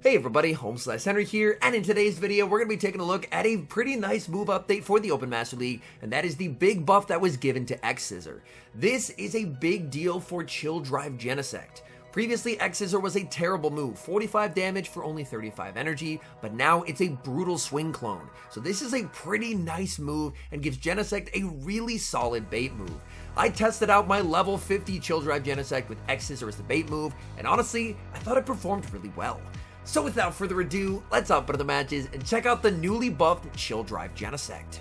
Hey everybody, HomeSliceHenry here, and in today's video we're going to be taking a look at a pretty nice move update for the Open Master League, and that is the big buff that was given to X-Scissor. This is a big deal for Chill Drive GENESECT. Previously, X-Scissor was a terrible move, 45 damage for only 35 energy, but now it's a brutal swing clone. So this is a pretty nice move and gives GENESECT a really solid bait move. I tested out my level 50 Chill Drive GENESECT with X-Scissor as the bait move, and honestly, I thought it performed really well. So without further ado, let's hop into the matches and check out the newly buffed Chill Drive GENESECT.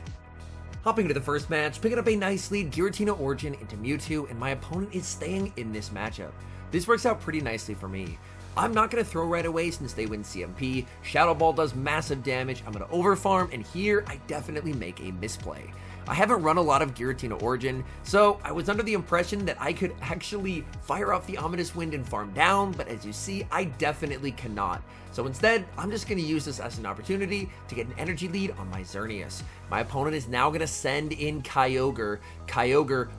Hopping into the first match, picking up a nice lead Giratina Origin into Mewtwo, and my opponent is staying in this matchup. This works out pretty nicely for me. I'm not going to throw right away since they win CMP, Shadow Ball does massive damage, I'm going to overfarm, and here I definitely make a misplay. I haven't run a lot of Giratina Origin, so I was under the impression that I could actually fire off the Ominous Wind and farm down, but as you see, I definitely cannot. So instead, I'm just going to use this as an opportunity to get an energy lead on my Xerneas. My opponent is now going to send in Kyogre,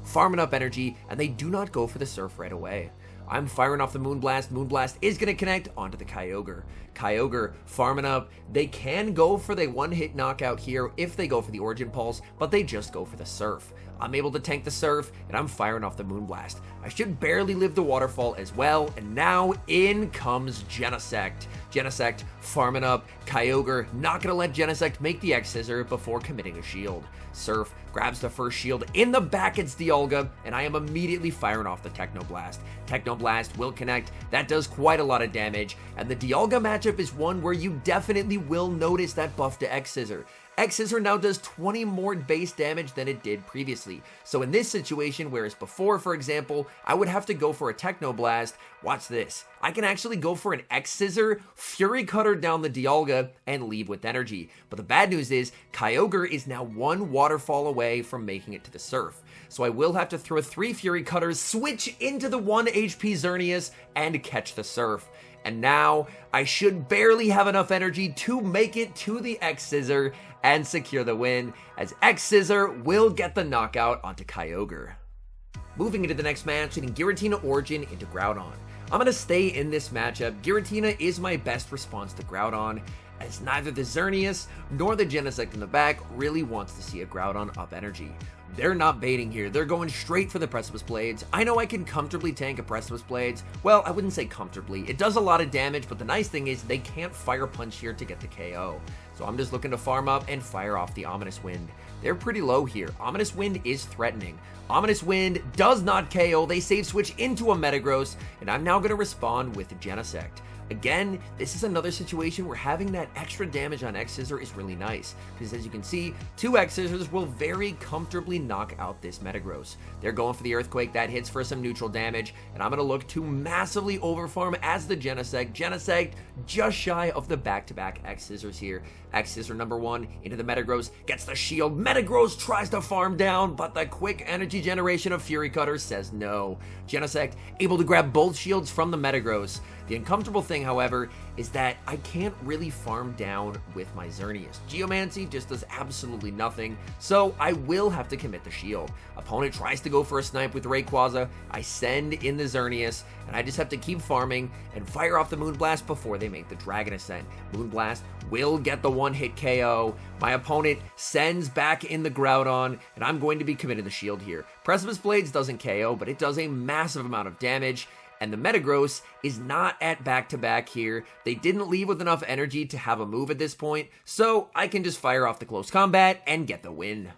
farming up energy, and they do not go for the Surf right away. I'm firing off the Moonblast. Moonblast is going to connect onto the Kyogre. Kyogre farming up. They can go for the one-hit knockout here if they go for the Origin Pulse, but they just go for the Surf. I'm able to tank the Surf, and I'm firing off the Moonblast. I should barely live the Waterfall as well, and now in comes GENESECT. GENESECT farming up. Kyogre not going to let GENESECT make the X-Scissor before committing a shield. Surf grabs the first shield. In the back, it's Dialga, and I am immediately firing off the Technoblast. Technoblast will connect. That does quite a lot of damage, and the Dialga matchup is one where you definitely will notice that buff to X-Scissor. X-Scissor now does 20 more base damage than it did previously. So in this situation, whereas before, for example, I would have to go for a Technoblast, watch this. I can actually go for an X-Scissor, Fury Cutter down the Dialga, and leave with energy. But the bad news is, Kyogre is now one Waterfall away from making it to the Surf. So I will have to throw 3 Fury Cutters, switch into the 1 HP Xerneas, and catch the Surf. And now, I should barely have enough energy to make it to the X-Scissor and secure the win, as X-Scissor will get the knockout onto Kyogre. Moving into the next match, hitting Giratina Origin into Groudon. I'm going to stay in this matchup. Giratina is my best response to Groudon, as neither the Xerneas nor the GENESECT in the back really wants to see a Groudon up energy. They're not baiting here, they're going straight for the Precipice Blades. I know I can comfortably tank a Precipice Blades. Well, I wouldn't say comfortably. It does a lot of damage, but the nice thing is they can't Fire Punch here to get the KO. So I'm just looking to farm up and fire off the Ominous Wind. They're pretty low here. Ominous Wind is threatening. Ominous Wind does not KO. They save switch into a Metagross, and I'm now going to respond with GENESECT. Again, this is another situation where having that extra damage on X-Scissor is really nice, because as you can see, 2 X-Scissors will very comfortably knock out this Metagross. They're going for the Earthquake, that hits for some neutral damage, and I'm going to look to massively overfarm as the GENESECT. GENESECT just shy of the back-to-back X-Scissors here. X-Scissor number 1 into the Metagross, gets the shield. Metagross tries to farm down, but the quick energy generation of Fury Cutter says no. GENESECT able to grab both shields from the Metagross. The uncomfortable thing, however, is that I can't really farm down with my Xerneas. Geomancy just does absolutely nothing, so I will have to commit the shield. Opponent tries to go for a snipe with Rayquaza, I send in the Xerneas, and I just have to keep farming and fire off the Moonblast before they make the Dragon Ascent. Moonblast will get the one-hit KO. My opponent sends back in the Groudon, and I'm going to be committing the shield here. Precipice Blades doesn't KO, but it does a massive amount of damage, and the Metagross is not at back-to-back here. They didn't leave with enough energy to have a move at this point, so I can just fire off the close combat and get the win.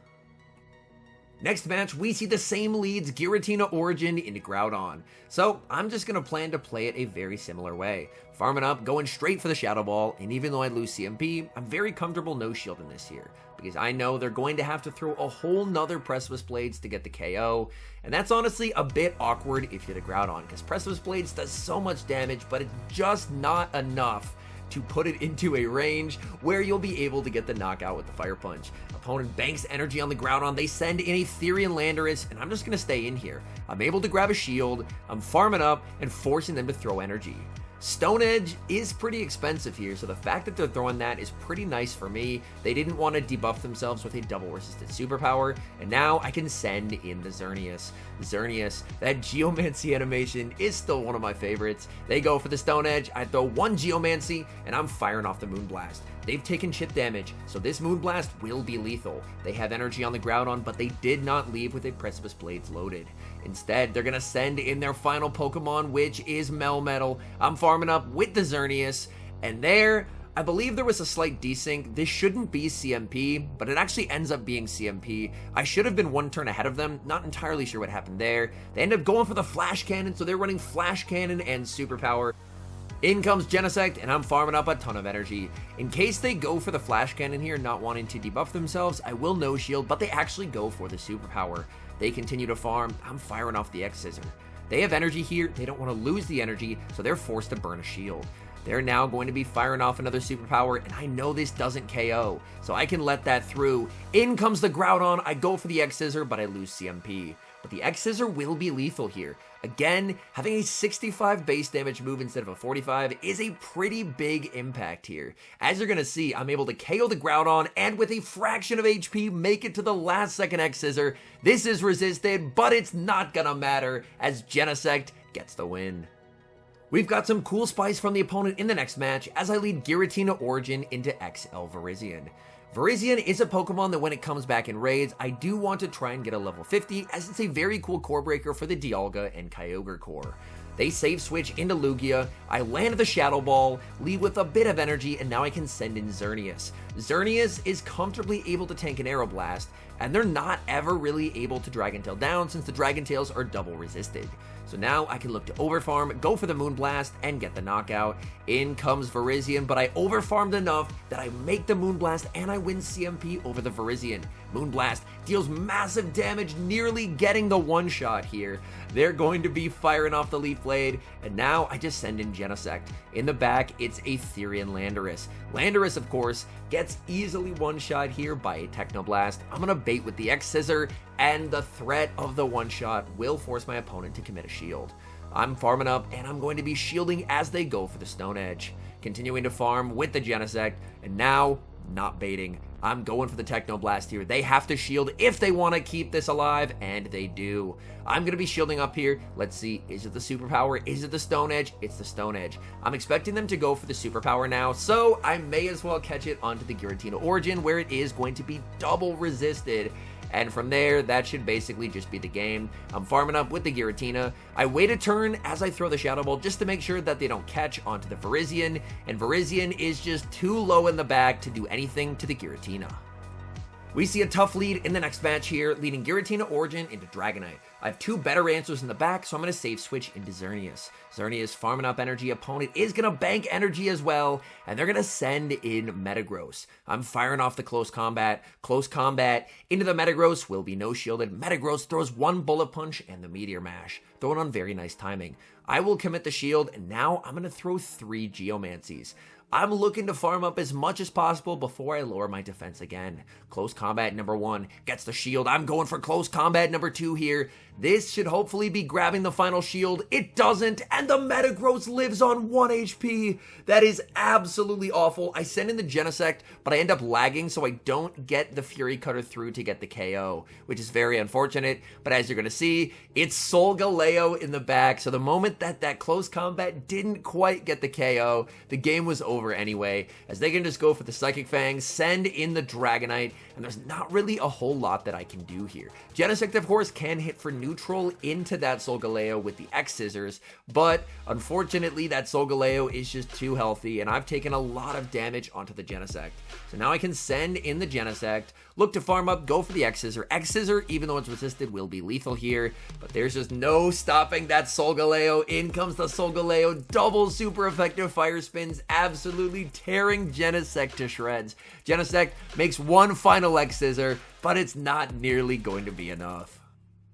Next match, we see the same leads Giratina Origin into Groudon. So I'm just going to plan to play it a very similar way. Farming up, going straight for the Shadow Ball, and even though I lose CMP, I'm very comfortable no shielding this here, because I know they're going to have to throw a whole nother Precipice Blades to get the KO, and that's honestly a bit awkward if you're the Groudon, because Precipice Blades does so much damage, but it's just not enough to put it into a range where you'll be able to get the knockout with the Fire Punch. Opponent banks energy on the Groudon, they send in a Therian Landorus, and I'm just going to stay in here. I'm able to grab a shield, I'm farming up, and forcing them to throw energy. Stone Edge is pretty expensive here, so the fact that they're throwing that is pretty nice for me. They didn't want to debuff themselves with a double resisted superpower, and now I can send in the Xerneas. Xerneas, that Geomancy animation is still one of my favorites. They go for the Stone Edge, I throw one Geomancy, and I'm firing off the Moonblast. They've taken chip damage, so this Moonblast will be lethal. They have energy on the Groudon, but they did not leave with a Precipice Blades loaded. Instead, they're going to send in their final Pokemon, which is Melmetal. I'm farming up with the Xerneas, and there, I believe there was a slight desync. This shouldn't be CMP, but it actually ends up being CMP. I should have been one turn ahead of them. Not entirely sure what happened there. They end up going for the Flash Cannon, so they're running Flash Cannon and Superpower. In comes Genesect, and I'm farming up a ton of energy. In case they go for the Flash Cannon here, not wanting to debuff themselves, I will no shield, but they actually go for the Superpower. They continue to farm, I'm firing off the X-Scissor. They have energy here, they don't want to lose the energy, so they're forced to burn a shield. They're now going to be firing off another Superpower, and I know this doesn't KO, so I can let that through. In comes the Groudon, I go for the X-Scissor, but I lose CMP. But the X-Scissor will be lethal here. Again, having a 65 base damage move instead of a 45 is a pretty big impact here. As you're going to see, I'm able to KO the Groudon and with a fraction of HP make it to the last second X-Scissor. This is resisted, but it's not going to matter as Genesect gets the win. We've got some cool spice from the opponent in the next match as I lead Giratina Origin into XL Virizion. Virizion is a Pokemon that when it comes back in raids, I do want to try and get a level 50 as it's a very cool core breaker for the Dialga and Kyogre core. They save switch into Lugia, I land the Shadow Ball, leave with a bit of energy, and now I can send in Xerneas. Xerneas is comfortably able to tank an Aeroblast, and they're not ever really able to Dragon Tail down since the Dragon Tails are double resisted. So now I can look to overfarm, go for the Moonblast, and get the knockout. In comes Virizion, but I overfarmed enough that I make the Moonblast and I win CMP over the Virizion. Moonblast deals massive damage, nearly getting the one-shot here. They're going to be firing off the Leaf Blade, and now I just send in Genesect. In the back, it's a Therian Landorus. Landorus, of course, gets easily one-shot here by a Technoblast. I'm going to bait with the X-Scissor, and the threat of the one-shot will force my opponent to commit a shield. I'm farming up, and I'm going to be shielding as they go for the Stone Edge. Continuing to farm with the Genesect, and now, not baiting. I'm going for the Technoblast here. They have to shield if they want to keep this alive, and they do. I'm going to be shielding up here. Let's see, is it the Superpower? Is it the Stone Edge? It's the Stone Edge. I'm expecting them to go for the Superpower now, so I may as well catch it onto the Giratina Origin, where it is going to be double resisted. And from there, that should basically just be the game. I'm farming up with the Giratina. I wait a turn as I throw the Shadow Ball just to make sure that they don't catch onto the Virizion, and Virizion is just too low in the back to do anything to the Giratina. We see a tough lead in the next match here, leading Giratina Origin into Dragonite. I have two better answers in the back, so I'm going to save switch into Xerneas. Xerneas farming up energy, opponent is going to bank energy as well, and they're going to send in Metagross. I'm firing off the close combat into the Metagross, will be no shielded. Metagross throws one Bullet Punch and the Meteor Mash, throwing on very nice timing. I will commit the shield, and now I'm going to throw 3 Geomancies. I'm looking to farm up as much as possible before I lower my defense again. Close combat number 1 gets the shield. I'm going for close combat number 2 here. This should hopefully be grabbing the final shield. It doesn't, and the Metagross lives on 1 HP. That is absolutely awful. I send in the Genesect, but I end up lagging, so I don't get the Fury Cutter through to get the KO, which is very unfortunate. But as you're going to see, it's Solgaleo in the back, so the moment that close combat didn't quite get the KO, the game was over anyway, as they can just go for the Psychic Fang, send in the Dragonite, and there's not really a whole lot that I can do here. Genesect, of course, can hit for neutral into that Solgaleo with the X-Scissors, but unfortunately that Solgaleo is just too healthy, and I've taken a lot of damage onto the Genesect. So now I can send in the Genesect, look to farm up, go for the X-Scissor. X-Scissor, even though it's resisted, will be lethal here, but there's just no stopping that Solgaleo. In comes the Solgaleo, double super effective fire spins, absolutely tearing Genesect to shreds. Genesect makes one final X-Scissor, but it's not nearly going to be enough.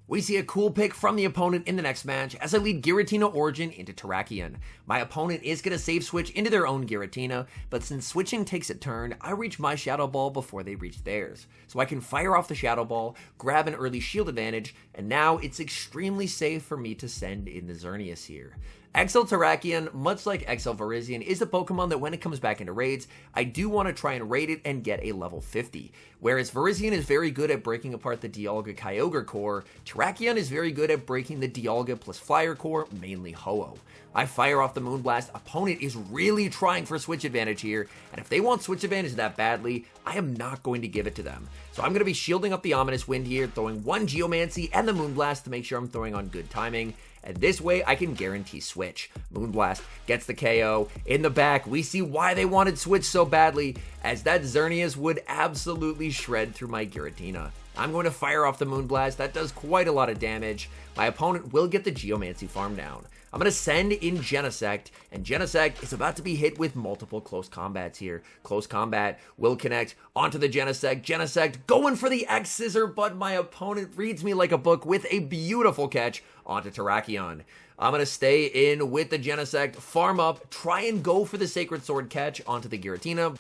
We see a cool pick from the opponent in the next match as I lead Giratina Origin into Terrakion. My opponent is going to save switch into their own Giratina, but since switching takes a turn, I reach my Shadow Ball before they reach theirs. So I can fire off the Shadow Ball, grab an early shield advantage, and now it's extremely safe for me to send in the Xerneas here. XL Terrakion, much like XL Virizion, is a Pokemon that when it comes back into raids, I do want to try and raid it and get a level 50. Whereas Virizion is very good at breaking apart the Dialga Kyogre core, Terrakion is very good at breaking the Dialga plus Flyer core, mainly Ho-Oh. I fire off the Moonblast, opponent is really trying for switch advantage here, and if they want switch advantage that badly, I am not going to give it to them. So I'm going to be shielding up the Ominous Wind here, throwing one Geomancy and the Moonblast to make sure I'm throwing on good timing. And this way, I can guarantee switch. Moonblast gets the KO. In the back, we see why they wanted switch so badly, as that Xerneas would absolutely shred through my Giratina. I'm going to fire off the Moonblast. That does quite a lot of damage. My opponent will get the Geomancy farm down. I'm going to send in GENESECT, and GENESECT is about to be hit with multiple close combats here. Close combat will connect onto the GENESECT. GENESECT going for the X-Scissor, but my opponent reads me like a book with a beautiful catch onto Terrakion. I'm going to stay in with the GENESECT, farm up, try and go for the Sacred Sword catch onto the Giratina,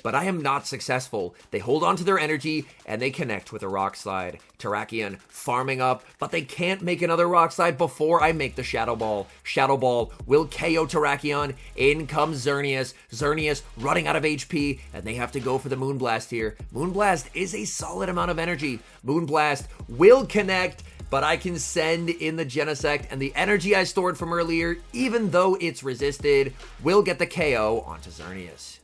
but I am not successful. They hold on to their energy, and they connect with a Rock Slide. Terrakion farming up, but they can't make another Rock Slide before I make the Shadow Ball. Shadow Ball will KO Terrakion. In comes Xerneas. Xerneas running out of HP, and they have to go for the Moonblast here. Moonblast is a solid amount of energy. Moonblast will connect, but I can send in the GENESECT, and the energy I stored from earlier, even though it's resisted, will get the KO onto Xerneas.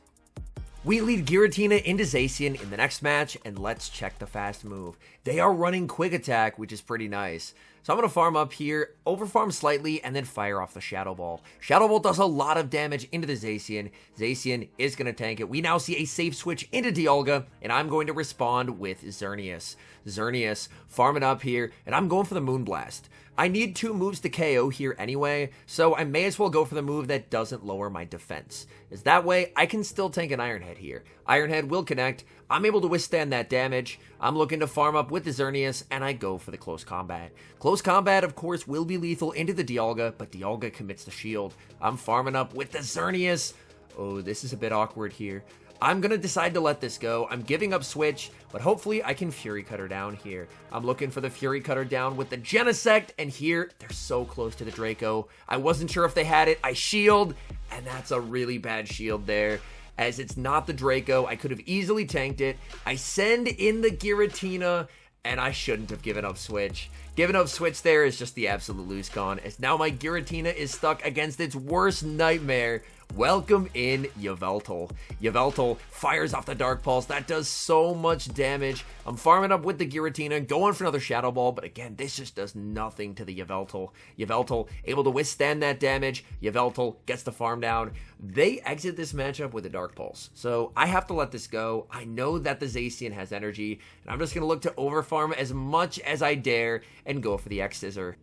We lead Giratina into Zacian in the next match, and let's check the fast move. They are running Quick Attack, which is pretty nice. So I'm going to farm up here, overfarm slightly, and then fire off the Shadow Ball. Shadow Ball does a lot of damage into the Zacian. Zacian is going to tank it. We now see a safe switch into Dialga, and I'm going to respond with Xerneas. Xerneas farming up here, and I'm going for the Moonblast. I need 2 moves to KO here anyway, so I may as well go for the move that doesn't lower my defense. As that way, I can still tank an Iron Head here. Iron Head will connect. I'm able to withstand that damage. I'm looking to farm up with the Xerneas, and I go for the Close Combat. Close Combat, of course, will be lethal into the Dialga, but Dialga commits the shield. I'm farming up with the Xerneas. Oh, this is a bit awkward here. I'm going to decide to let this go. I'm giving up switch, but hopefully I can Fury Cutter down here. I'm looking for the Fury Cutter down with the GENESECT, and here, they're so close to the Draco. I wasn't sure if they had it. I shield, and that's a really bad shield there, as it's not the Draco. I could have easily tanked it. I send in the Giratina, and I shouldn't have given up switch. Giving up switch there is just the absolute loose con, as now my Giratina is stuck against its worst nightmare. Welcome in Yveltal. Yveltal fires off the Dark Pulse. That does so much damage. I'm farming up with the Giratina, going for another Shadow Ball, but again, this just does nothing to the Yveltal. Yveltal able to withstand that damage. Yveltal gets the farm down. They exit this matchup with a Dark Pulse, so I have to let this go. I know that the Zacian has energy, and I'm just going to look to overfarm as much as I dare and go for the X-Scissor.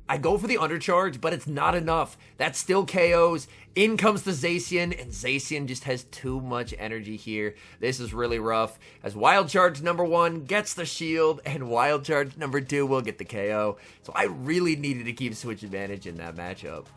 I go for the Undercharge, but it's not enough. That still KOs. In comes the Zacian, and Zacian just has too much energy here. This is really rough, as Wild Charge number 1 gets the shield, and Wild Charge number 2 will get the KO. So I really needed to keep switch advantage in that matchup.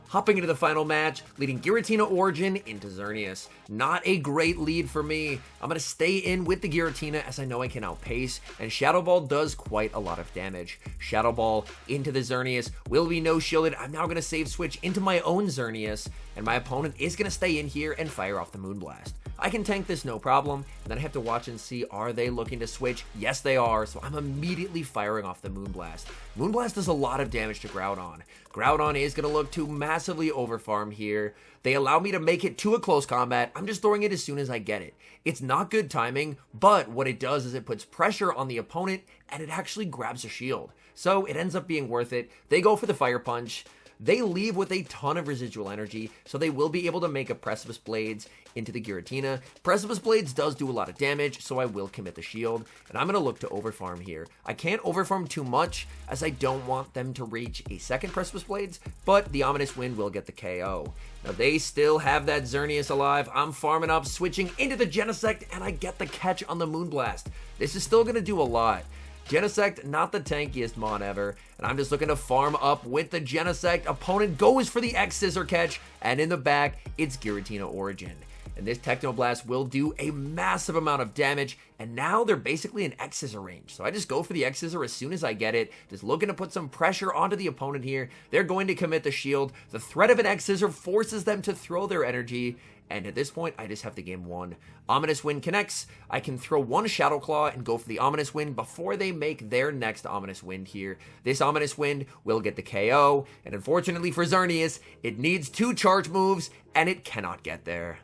Hopping into the final match, leading Giratina Origin into Xerneas. Not a great lead for me. I'm going to stay in with the Giratina as I know I can outpace, and Shadow Ball does quite a lot of damage. Shadow Ball into the Xerneas will be no shielded. I'm now going to save switch into my own Xerneas, and my opponent is going to stay in here and fire off the Moonblast. I can tank this no problem, and then I have to watch and see, are they looking to switch? Yes, they are, so I'm immediately firing off the Moonblast. Moonblast does a lot of damage to Groudon. Groudon is going to look to massively overfarm here. They allow me to make it to a close combat. I'm just throwing it as soon as I get it. It's not good timing, but what it does is it puts pressure on the opponent, and it actually grabs a shield. So it ends up being worth it. They go for the Fire Punch. They leave with a ton of residual energy, so they will be able to make a Precipice Blades into the Giratina. Precipice Blades does do a lot of damage, so I will commit the shield, and I'm going to look to overfarm here. I can't overfarm too much, as I don't want them to reach a second Precipice Blades, but the Ominous Wind will get the KO. Now they still have that Xerneas alive. I'm farming up, switching into the GENESECT, and I get the catch on the Moonblast. This is still going to do a lot. GENESECT, not the tankiest mon ever, and I'm just looking to farm up with the GENESECT. Opponent goes for the X-Scissor catch, and in the back, it's Giratina Origin. and this Technoblast will do a massive amount of damage, and now they're basically in X-Scissor range. So I just go for the X-Scissor as soon as I get it, just looking to put some pressure onto the opponent here. They're going to commit the shield. The threat of an X-Scissor forces them to throw their energy, and at this point, I just have to game one. Ominous Wind connects. I can throw one Shadow Claw and go for the Ominous Wind before they make their next Ominous Wind here. This Ominous Wind will get the KO, and unfortunately for Xerneas, it needs 2 charge moves, and it cannot get there.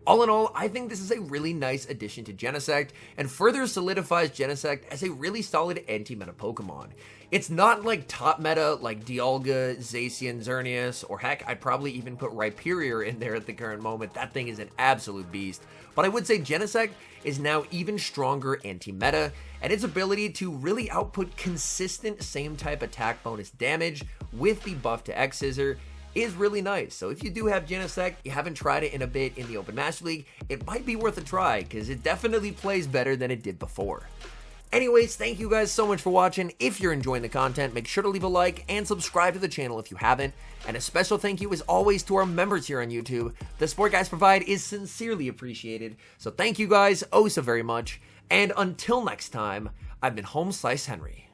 All in all, I think this is a really nice addition to GENESECT, and further solidifies GENESECT as a really solid anti-meta Pokemon. It's not like top meta like Dialga, Zacian, Xerneas, or heck, I'd probably even put Rhyperior in there at the current moment. That thing is an absolute beast. But I would say GENESECT is now even stronger anti-meta, and its ability to really output consistent same type attack bonus damage with the buff to X-Scissor is really nice. So if you do have GENESECT, you haven't tried it in a bit in the Open Master League, it might be worth a try, because it definitely plays better than it did before. Anyways, thank you guys so much for watching. If you're enjoying the content, make sure to leave a like and subscribe to the channel if you haven't. And a special thank you as always to our members here on YouTube. The support guys provide is sincerely appreciated. So thank you guys oh so very much. And until next time, I've been HomeSliceHenry.